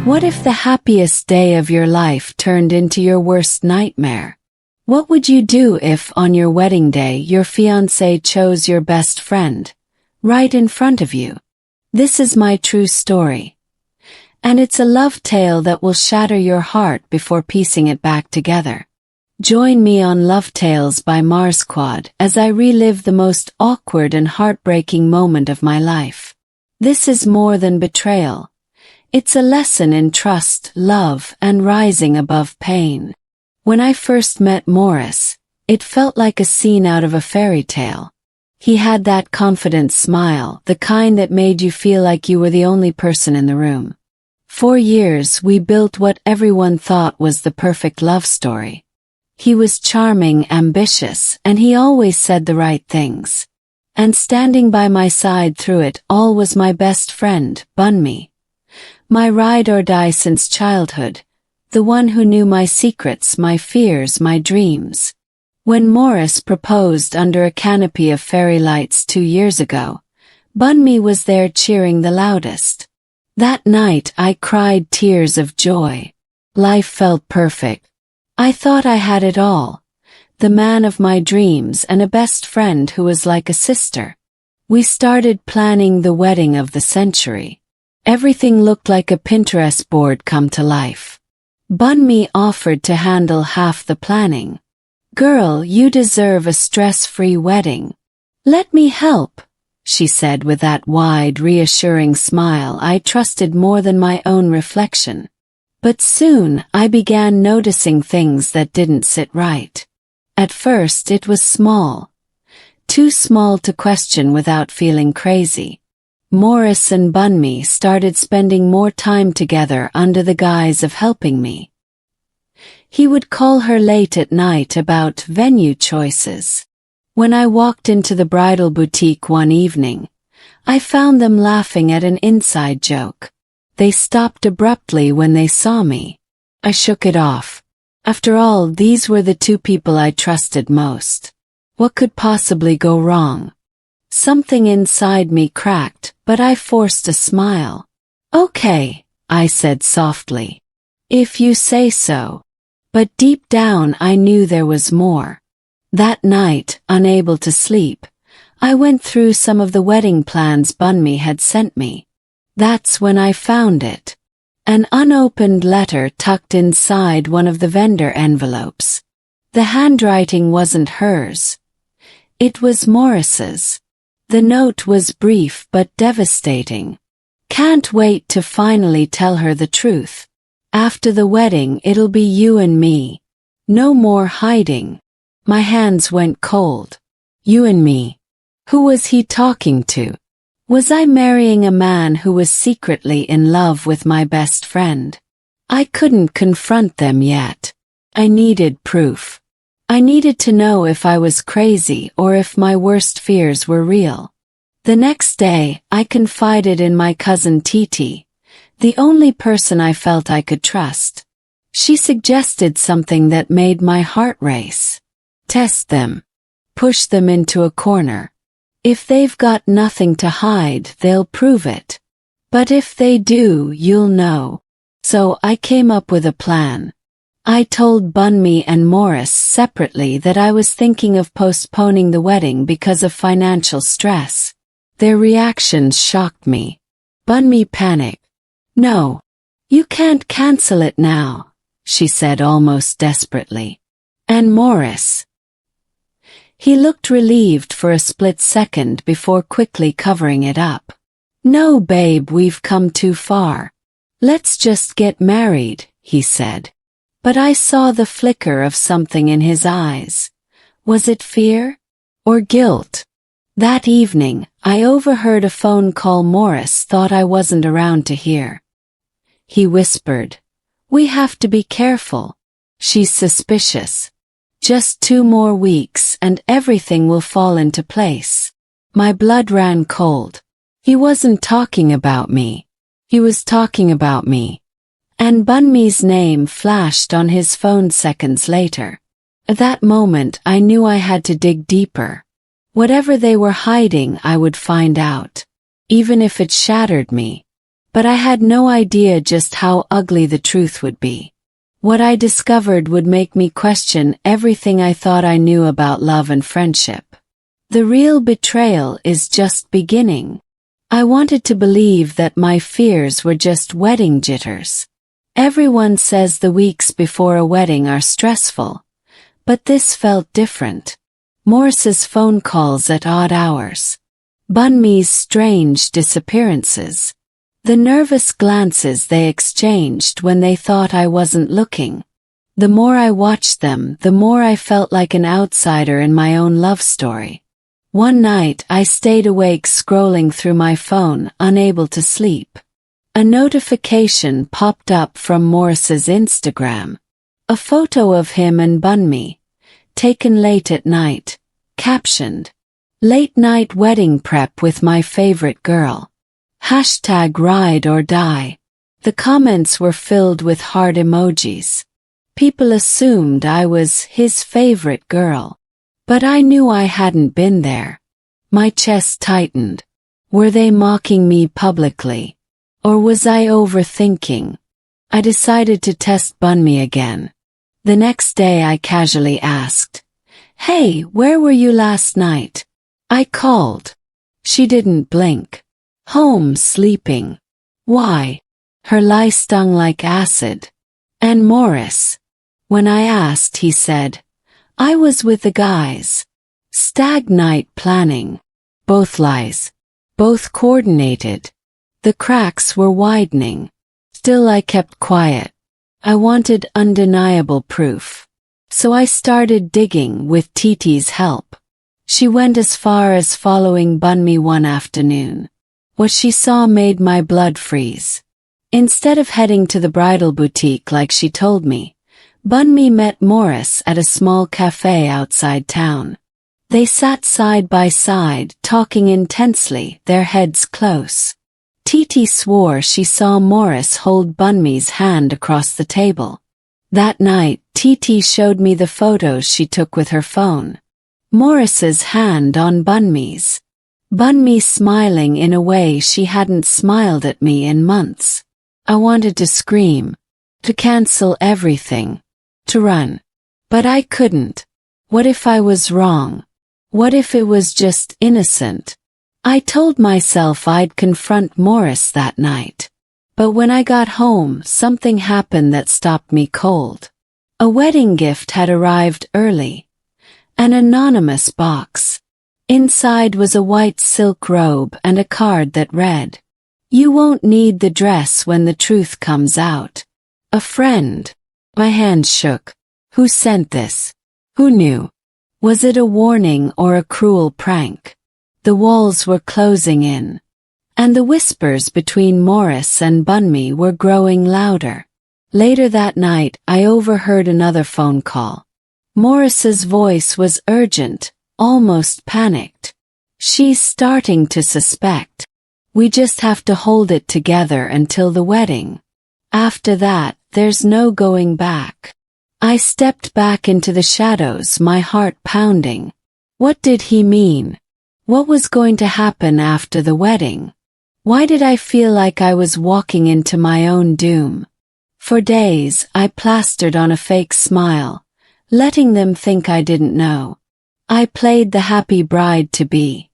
What if the happiest day of your life turned into your worst nightmare? What would you do if, on your wedding day, your fiancé chose your best friend, right in front of you? This is my true story. And it's a love tale that will shatter your heart before piecing it back together. Join me on Love Tales by Marsquad as I relive the most awkward and heartbreaking moment of my life. This is more than betrayal. It's a lesson in trust, love, and rising above pain. When I first met Morris, it felt like a scene out of a fairy tale. He had that confident smile, the kind that made you feel like you were the only person in the room. For years we built what everyone thought was the perfect love story. He was charming, ambitious, and he always said the right things. And standing by my side through it all was my best friend, Bunmi. My ride or die since childhood, the one who knew my secrets, my fears, my dreams. When Morris proposed under a canopy of fairy lights 2 years ago, Bunmi was there cheering the loudest. That night I cried tears of joy. Life felt perfect. I thought I had it all. The man of my dreams and a best friend who was like a sister. We started planning the wedding of the century. Everything looked like a Pinterest board come to life. Bunmi offered to handle half the planning. "Girl, you deserve a stress-free wedding. Let me help," she said with that wide, reassuring smile I trusted more than my own reflection. But soon I began noticing things that didn't sit right. At first it was small. Too small to question without feeling crazy. Morris and Bunmi started spending more time together under the guise of helping me. He would call her late at night about venue choices. When I walked into the bridal boutique one evening, I found them laughing at an inside joke. They stopped abruptly when they saw me. I shook it off. After all, these were the two people I trusted most. What could possibly go wrong? Something inside me cracked, but I forced a smile. "Okay," I said softly. "If you say so." But deep down I knew there was more. That night, unable to sleep, I went through some of the wedding plans Bunmi had sent me. That's when I found it. An unopened letter tucked inside one of the vendor envelopes. The handwriting wasn't hers. It was Morris's. The note was brief but devastating. "Can't wait to finally tell her the truth. After the wedding it'll be you and me. No more hiding." My hands went cold. You and me. Who was he talking to? Was I marrying a man who was secretly in love with my best friend? I couldn't confront them yet. I needed proof. I needed to know if I was crazy or if my worst fears were real. The next day, I confided in my cousin Titi, the only person I felt I could trust. She suggested something that made my heart race. Test them. Push them into a corner. If they've got nothing to hide, they'll prove it. But if they do, you'll know. So I came up with a plan. I told Bunmi and Morris separately that I was thinking of postponing the wedding because of financial stress. Their reactions shocked me. Bunmi panicked. "No. You can't cancel it now," she said almost desperately. And Morris? He looked relieved for a split second before quickly covering it up. "No, babe, we've come too far. Let's just get married," he said. But I saw the flicker of something in his eyes. Was it fear? Or guilt? That evening, I overheard a phone call Morris thought I wasn't around to hear. He whispered, "We have to be careful. She's suspicious. Just 2 more weeks and everything will fall into place." My blood ran cold. He wasn't talking about me. He was talking about me. And Bunmi's name flashed on his phone seconds later. At that moment I knew I had to dig deeper. Whatever they were hiding I would find out. Even if it shattered me. But I had no idea just how ugly the truth would be. What I discovered would make me question everything I thought I knew about love and friendship. The real betrayal is just beginning. I wanted to believe that my fears were just wedding jitters. Everyone says the weeks before a wedding are stressful, but this felt different. Morris's phone calls at odd hours. Bunmi's strange disappearances. The nervous glances they exchanged when they thought I wasn't looking. The more I watched them, the more I felt like an outsider in my own love story. One night I stayed awake scrolling through my phone, unable to sleep. A notification popped up from Morris's Instagram. A photo of him and Bunmi, taken late at night, captioned, "Late night wedding prep with my favorite girl. #ride or die." The comments were filled with heart emojis. People assumed I was his favorite girl. But I knew I hadn't been there. My chest tightened. Were they mocking me publicly? Or was I overthinking? I decided to test Bunmi again. The next day I casually asked, "Hey, where were you last night?" I called. She didn't blink. "Home sleeping." Why? Her lie stung like acid. And Morris? When I asked, he said, "I was with the guys. Stag night planning." Both lies. Both coordinated. The cracks were widening. Still I kept quiet. I wanted undeniable proof. So I started digging with Titi's help. She went as far as following Bunmi one afternoon. What she saw made my blood freeze. Instead of heading to the bridal boutique like she told me, Bunmi met Morris at a small cafe outside town. They sat side by side, talking intensely, their heads close. Titi swore she saw Morris hold Bunmi's hand across the table. That night, Titi showed me the photos she took with her phone. Morris's hand on Bunmi's. Bunmi smiling in a way she hadn't smiled at me in months. I wanted to scream, to cancel everything, to run. But I couldn't. What if I was wrong? What if it was just innocent? I told myself I'd confront Morris that night. But when I got home, something happened that stopped me cold. A wedding gift had arrived early. An anonymous box. Inside was a white silk robe and a card that read, "You won't need the dress when the truth comes out. A friend." My hands shook. Who sent this? Who knew? Was it a warning or a cruel prank? The walls were closing in. And the whispers between Morris and Bunmi were growing louder. Later that night, I overheard another phone call. Morris's voice was urgent, almost panicked. "She's starting to suspect. We just have to hold it together until the wedding. After that, there's no going back." I stepped back into the shadows, my heart pounding. What did he mean? What was going to happen after the wedding? Why did I feel like I was walking into my own doom? For days, I plastered on a fake smile, letting them think I didn't know. I played the happy bride-to-be,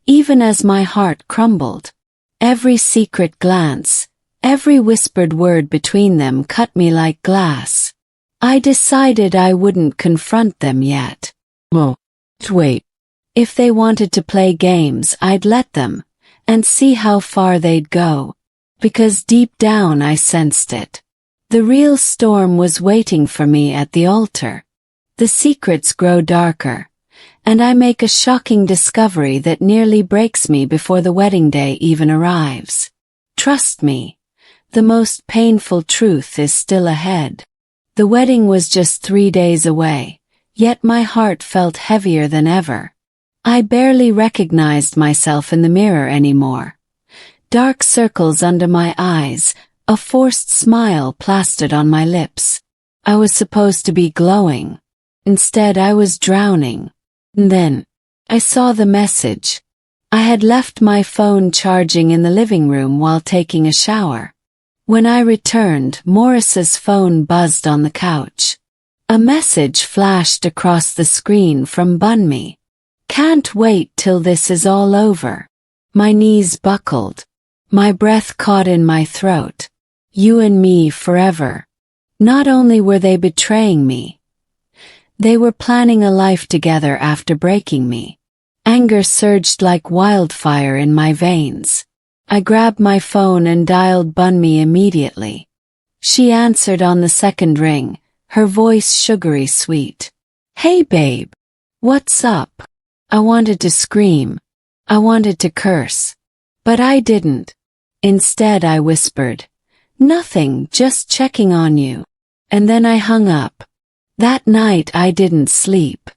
even as my heart crumbled. Every secret glance, every whispered word between them cut me like glass. I decided I wouldn't confront them yet. Wait. If they wanted to play games, I'd let them, and see how far they'd go. Because deep down I sensed it. The real storm was waiting for me at the altar. The secrets grow darker, and I make a shocking discovery that nearly breaks me before the wedding day even arrives. Trust me, the most painful truth is still ahead. The wedding was just 3 days away, yet my heart felt heavier than ever. I barely recognized myself in the mirror anymore. Dark circles under my eyes, a forced smile plastered on my lips. I was supposed to be glowing. Instead, I was drowning. And then, I saw the message. I had left my phone charging in the living room while taking a shower. When I returned, Morris's phone buzzed on the couch. A message flashed across the screen from Bunmi. "Can't wait till this is all over." My knees buckled. My breath caught in my throat. You and me forever. Not only were they betraying me, they were planning a life together after breaking me. Anger surged like wildfire in my veins. I grabbed my phone and dialed Bunmi immediately. She answered on the second ring, her voice sugary sweet. "Hey babe. What's up?" I wanted to scream. I wanted to curse. But I didn't. Instead I whispered, "Nothing, just checking on you." And then I hung up. That night I didn't sleep.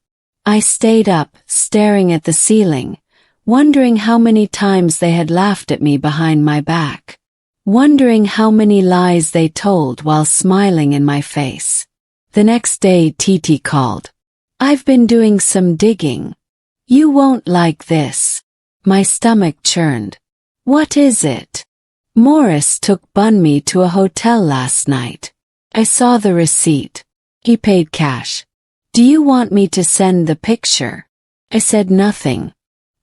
I stayed up, staring at the ceiling, wondering how many times they had laughed at me behind my back. Wondering how many lies they told while smiling in my face. The next day Titi called. "I've been doing some digging. You won't like this." My stomach churned. "What is it?" "Morris took Bunmi to a hotel last night. I saw the receipt. He paid cash. Do you want me to send the picture?" I said nothing.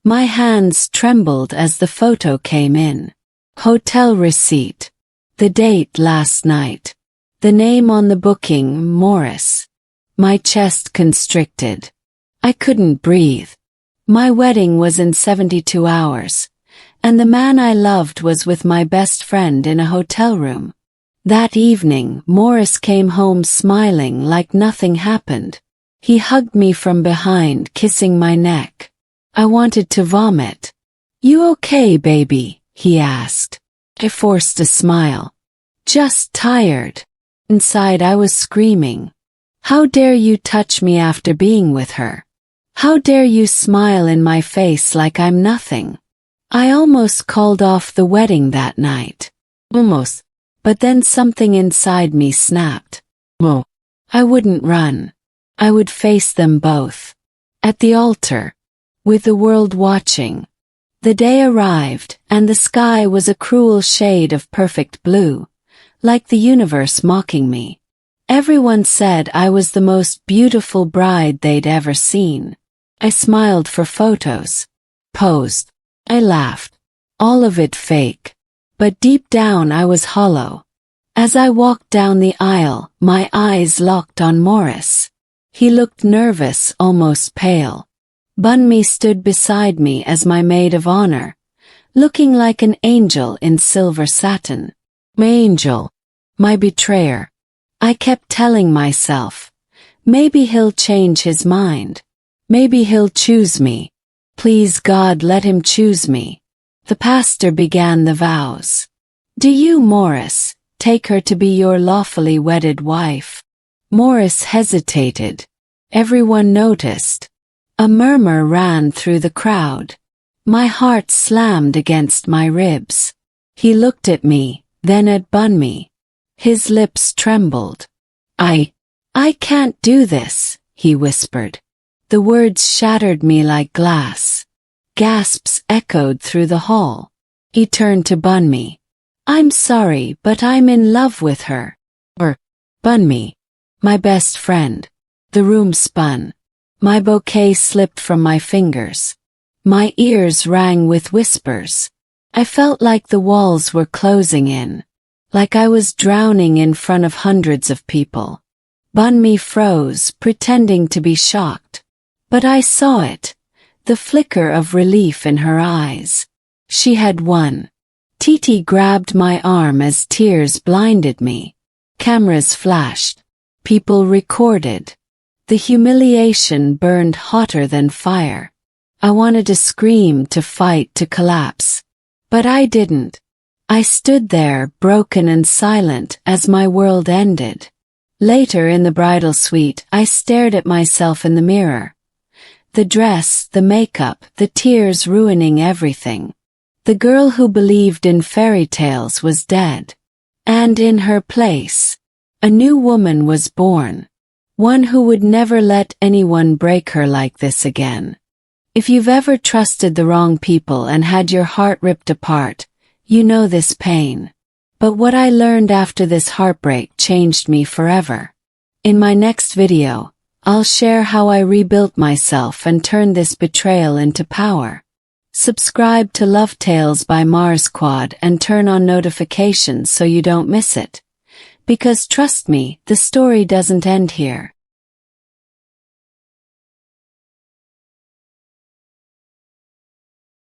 My hands trembled as the photo came in. Hotel receipt. The date last night. The name on the booking, Morris. My chest constricted. I couldn't breathe. My wedding was in 72 hours, and the man I loved was with my best friend in a hotel room. That evening, Morris came home smiling like nothing happened. He hugged me from behind, kissing my neck. I wanted to vomit. "You okay, baby?" he asked. I forced a smile. "Just tired." Inside I was screaming. "How dare you touch me after being with her? How dare you smile in my face like I'm nothing?" I almost called off the wedding that night. Almost. But then something inside me snapped. No. I wouldn't run. I would face them both. At the altar. With the world watching. The day arrived, and the sky was a cruel shade of perfect blue, like the universe mocking me. Everyone said I was the most beautiful bride they'd ever seen. I smiled for photos. Posed. I laughed. All of it fake. But deep down I was hollow. As I walked down the aisle, my eyes locked on Morris. He looked nervous, almost pale. Bunmi stood beside me as my maid of honor, looking like an angel in silver satin. My angel. My betrayer. I kept telling myself, maybe he'll change his mind. Maybe he'll choose me. Please God, let him choose me. The pastor began the vows. "Do you, Morris, take her to be your lawfully wedded wife?" Morris hesitated. Everyone noticed. A murmur ran through the crowd. My heart slammed against my ribs. He looked at me, then at Bunmi. His lips trembled. I can't do this," he whispered. The words shattered me like glass. Gasps echoed through the hall. He turned to Bunmi. "I'm sorry, but I'm in love with her." Bunmi. My best friend. The room spun. My bouquet slipped from my fingers. My ears rang with whispers. I felt like the walls were closing in. Like I was drowning in front of hundreds of people. Bunmi froze, pretending to be shocked. But I saw it. The flicker of relief in her eyes. She had won. Titi grabbed my arm as tears blinded me. Cameras flashed. People recorded. The humiliation burned hotter than fire. I wanted to scream, to fight, to collapse. But I didn't. I stood there, broken and silent, as my world ended. Later in the bridal suite, I stared at myself in the mirror. The dress, the makeup, the tears ruining everything. The girl who believed in fairy tales was dead. And in her place, a new woman was born. One who would never let anyone break her like this again. If you've ever trusted the wrong people and had your heart ripped apart, you know this pain. But what I learned after this heartbreak changed me forever. In my next video, I'll share how I rebuilt myself and turned this betrayal into power. Subscribe to Love Tales by Mars Squad and turn on notifications so you don't miss it. Because trust me, the story doesn't end here.